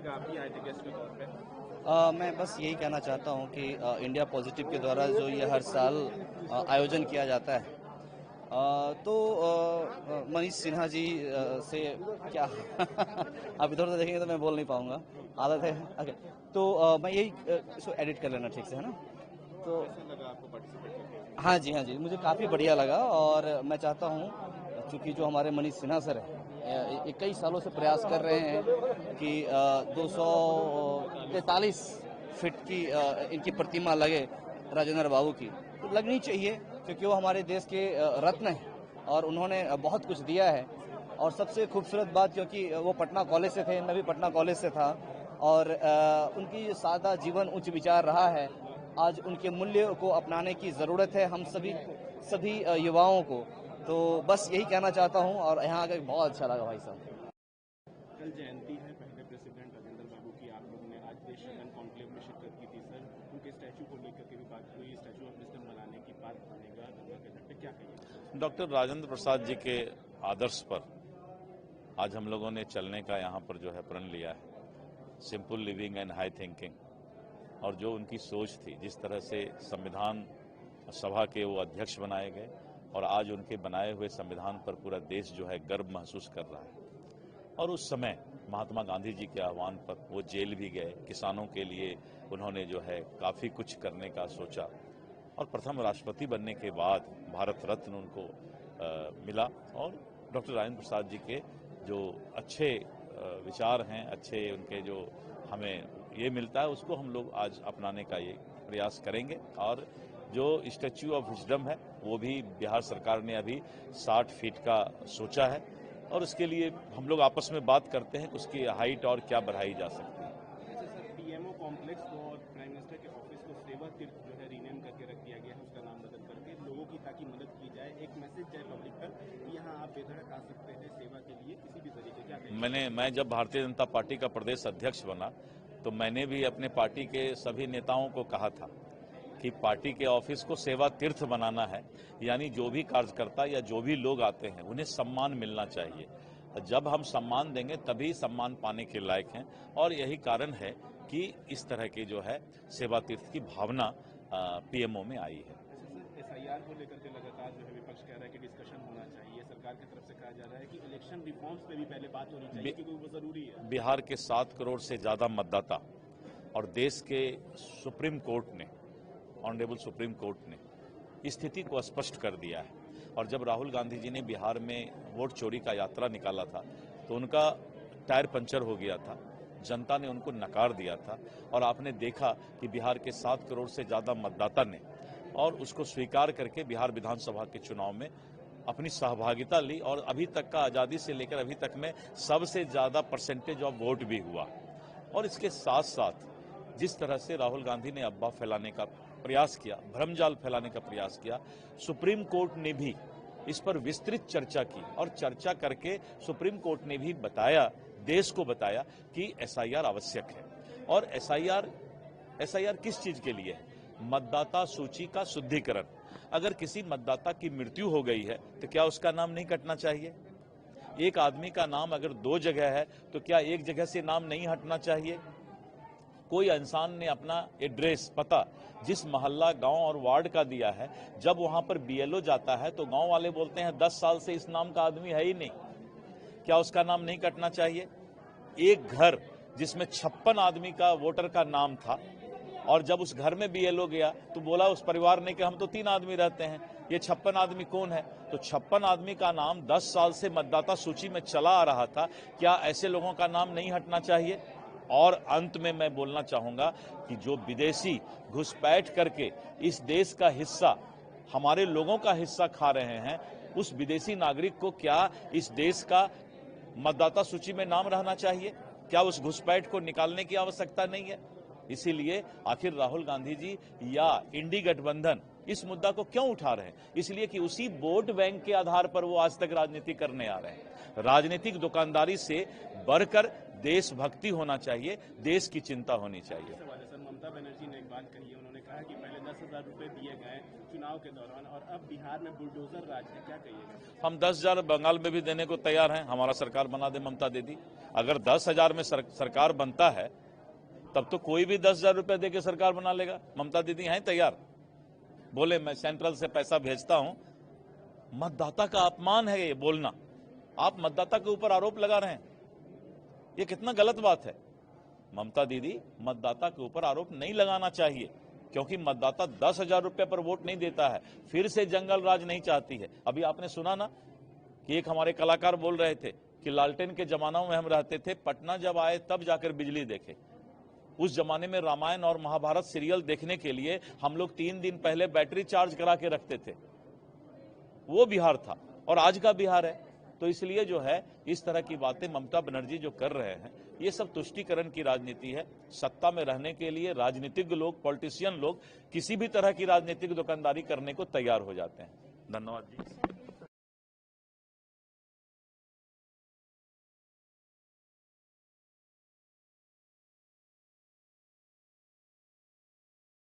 रहेगा आपकी आई गेस्ट के तौर पे? मैं बस यही कहना चाहता हूँ कि इंडिया पॉजिटिव के द्वारा जो ये हर साल आयोजन किया जाता है, तो मनीष सिन्हा जी से क्या आप इधर उधर देखेंगे तो मैं बोल नहीं पाऊंगा, आदत है। ओके, तो मैं यही इसको एडिट कर लेना ठीक से, है ना? तो कैसा लगा आपको पार्टिसिपेट करके? हाँ जी, हाँ जी, मुझे काफ़ी बढ़िया लगा और मैं चाहता हूँ, चूँकि जो हमारे मनीष सिन्हा सर हैं, ये कई सालों से प्रयास कर रहे हैं कि 243 फीट की इनकी प्रतिमा लगे राजेंद्र बाबू की, तो लगनी चाहिए क्योंकि वो हमारे देश के रत्न हैं और उन्होंने बहुत कुछ दिया है। और सबसे खूबसूरत बात, क्योंकि वो पटना कॉलेज से थे, मैं भी पटना कॉलेज से था, और उनकी सादा जीवन उच्च विचार रहा है। आज उनके मूल्य को अपनाने की ज़रूरत है हम सभी युवाओं को। तो बस यही कहना चाहता हूँ और यहाँ आकर बहुत अच्छा लगा भाई साहब। कल जयंती है पहले प्रेसिडेंट राजेंद्र बाबू की, आप लोगों ने आज देश शरण कॉन्क्लेव में शिरकत की थी सर, उनके स्टैचू को लेकर के भी बात हुई, स्टैचू ऑफ विजडम बनाने की बात बनेगा गंगा के तट पे, क्या कहिए? डॉक्टर राजेंद्र प्रसाद जी के आदर्श पर आज हम लोगों ने चलने का यहाँ पर जो है प्रण लिया है, simple living and high thinking. और जो उनकी सोच थी, जिस तरह से संविधान सभा के वो अध्यक्ष बनाए गए और आज उनके बनाए हुए संविधान पर पूरा देश जो है गर्व महसूस कर रहा है। और उस समय महात्मा गांधी जी के आह्वान पर वो जेल भी गए, किसानों के लिए उन्होंने जो है काफ़ी कुछ करने का सोचा और प्रथम राष्ट्रपति बनने के बाद भारत रत्न उनको मिला। और डॉक्टर राजेंद्र प्रसाद जी के जो अच्छे विचार हैं, अच्छे उनके जो हमें ये मिलता है, उसको हम लोग आज अपनाने का ये प्रयास करेंगे। और जो स्टैच्यू ऑफ विजडम है वो भी बिहार सरकार ने अभी 60 फीट का सोचा है और उसके लिए हम लोग आपस में बात करते हैं कि उसकी हाइट और क्या बढ़ाई जा सकती है। अच्छा सर, पीएमओ कॉम्प्लेक्स को और प्राइम मिनिस्टर के ऑफिस को सेवा तीर्थ जो है रीनेम करके रख दिया गया है, उसका नाम बदल करके लोगों की ताकि मदद की जाए, एक मैसेज जाए पब्लिक तक कि यहाँ आप बेधड़क आ सकते हैं सेवा के लिए किसी भी तरीके, क्या कहेंगे? मैं जब भारतीय जनता पार्टी का प्रदेश अध्यक्ष बना तो मैंने भी अपने पार्टी के सभी नेताओं को कहा था कि पार्टी के ऑफिस को सेवा तीर्थ बनाना है, यानी जो भी कार्यकर्ता या जो भी लोग आते हैं उन्हें सम्मान मिलना चाहिए। जब हम सम्मान देंगे तभी सम्मान पाने के लायक हैं और यही कारण है कि इस तरह की जो है सेवा तीर्थ की भावना पीएमओ में आई है। एसआईआर को लेकर के लगातार जो है विपक्ष कह रहा है कि डिस्कशन होना चाहिए, सरकार की तरफ से कहा जा रहा है कि इलेक्शन रिफॉर्म्स पे भी पहले बात होनी चाहिए क्योंकि वो जरूरी है। बिहार के 7 करोड़ से ज्यादा मतदाता और देश के सुप्रीम कोर्ट ने, ऑनरेबल सुप्रीम कोर्ट ने स्थिति को स्पष्ट कर दिया है। और जब राहुल गांधी जी ने बिहार में वोट चोरी का यात्रा निकाला था तो उनका टायर पंचर हो गया था, जनता ने उनको नकार दिया था और आपने देखा कि बिहार के 7 करोड़ से ज्यादा मतदाता ने और उसको स्वीकार करके बिहार विधानसभा के चुनाव में अपनी सहभागिता ली और अभी तक का आज़ादी से लेकर अभी तक में सबसे ज़्यादा परसेंटेज ऑफ वोट भी हुआ। और इसके साथ साथ जिस तरह से राहुल गांधी ने अफवाह फैलाने का प्रयास किया, भ्रमजाल फैलाने का प्रयास किया, सुप्रीम कोर्ट ने भी इस पर विस्तृत चर्चा की और चर्चा करके सुप्रीम कोर्ट ने भी बताया, देश को बताया कि एसआईआर आवश्यक है। और एसआईआर किस चीज के लिए है? मतदाता सूची का शुद्धिकरण। अगर किसी मतदाता की मृत्यु हो गई है तो क्या उसका नाम नहीं कटना चाहिए? एक आदमी का नाम अगर 2 जगह है तो क्या एक जगह से नाम नहीं हटना चाहिए? कोई इंसान ने अपना एड्रेस, पता जिस मोहल्ला, गांव और वार्ड का दिया है, जब वहां पर बीएलओ जाता है तो गांव वाले बोलते हैं 10 साल से इस नाम का आदमी है ही नहीं, क्या उसका नाम नहीं कटना चाहिए? एक घर जिसमें 56 आदमी का वोटर का नाम था और जब उस घर में बीएलओ गया तो बोला उस परिवार ने कि हम तो 3 आदमी रहते हैं, ये 56 आदमी कौन है? तो 56 आदमी का नाम 10 साल से मतदाता सूची में चला आ रहा था, क्या ऐसे लोगों का नाम नहीं हटना चाहिए? और अंत में मैं बोलना चाहूंगा कि जो विदेशी घुसपैठ करके इस देश का हिस्सा, हमारे लोगों का हिस्सा खा रहे हैं, उस विदेशी नागरिक को क्या इस देश का मतदाता सूची में नाम रहना चाहिए? क्या उस घुसपैठ को निकालने की आवश्यकता नहीं है? इसीलिए आखिर राहुल गांधी जी या इंडी गठबंधन इस मुद्दा को क्यों उठा रहे हैं? इसलिए कि उसी वोट बैंक के आधार पर वो आज तक राजनीति करने आ रहे हैं। राजनीतिक दुकानदारी से बढ़कर देशभक्ति होना चाहिए, देश की चिंता होनी चाहिए। सर, ममता बनर्जी ने एक बात कही है, उन्होंने कहा कि पहले 10,000 रुपए दिए गए चुनाव के दौरान और अब बिहार में बुलडोजर राज है, क्या कहिएगा? हम 10,000 बंगाल में भी देने को तैयार हैं, हमारा सरकार बना दे ममता दीदी। अगर 10,000 में सरकार बनता है तब तो कोई भी 10,000 रुपए दे के सरकार बना लेगा। ममता दीदी हैं तैयार, बोले मैं सेंट्रल से पैसा भेजता हूं। मतदाता का अपमान है ये बोलना। आप मतदाता के ऊपर आरोप लगा रहे हैं, ये कितना गलत बात है। ममता दीदी, मतदाता के ऊपर आरोप नहीं लगाना चाहिए, क्योंकि मतदाता 10,000 रुपए पर वोट नहीं देता है, फिर से जंगल राज नहीं चाहती है। अभी आपने सुना ना कि एक हमारे कलाकार बोल रहे थे कि लालटेन के जमानों में हम रहते थे, पटना जब आए तब जाकर बिजली देखे। उस जमाने में रामायण और महाभारत सीरियल देखने के लिए हम लोग 3 दिन पहले बैटरी चार्ज करा के रखते थे। वो बिहार था और आज का बिहार है। तो इसलिए जो है इस तरह की बातें ममता बनर्जी जो कर रहे हैं, ये सब तुष्टीकरण की राजनीति है। सत्ता में रहने के लिए राजनीतिज्ञ लोग, पॉलिटिशियन लोग किसी भी तरह की राजनीतिक दुकानदारी करने को तैयार हो जाते हैं। धन्यवाद जी।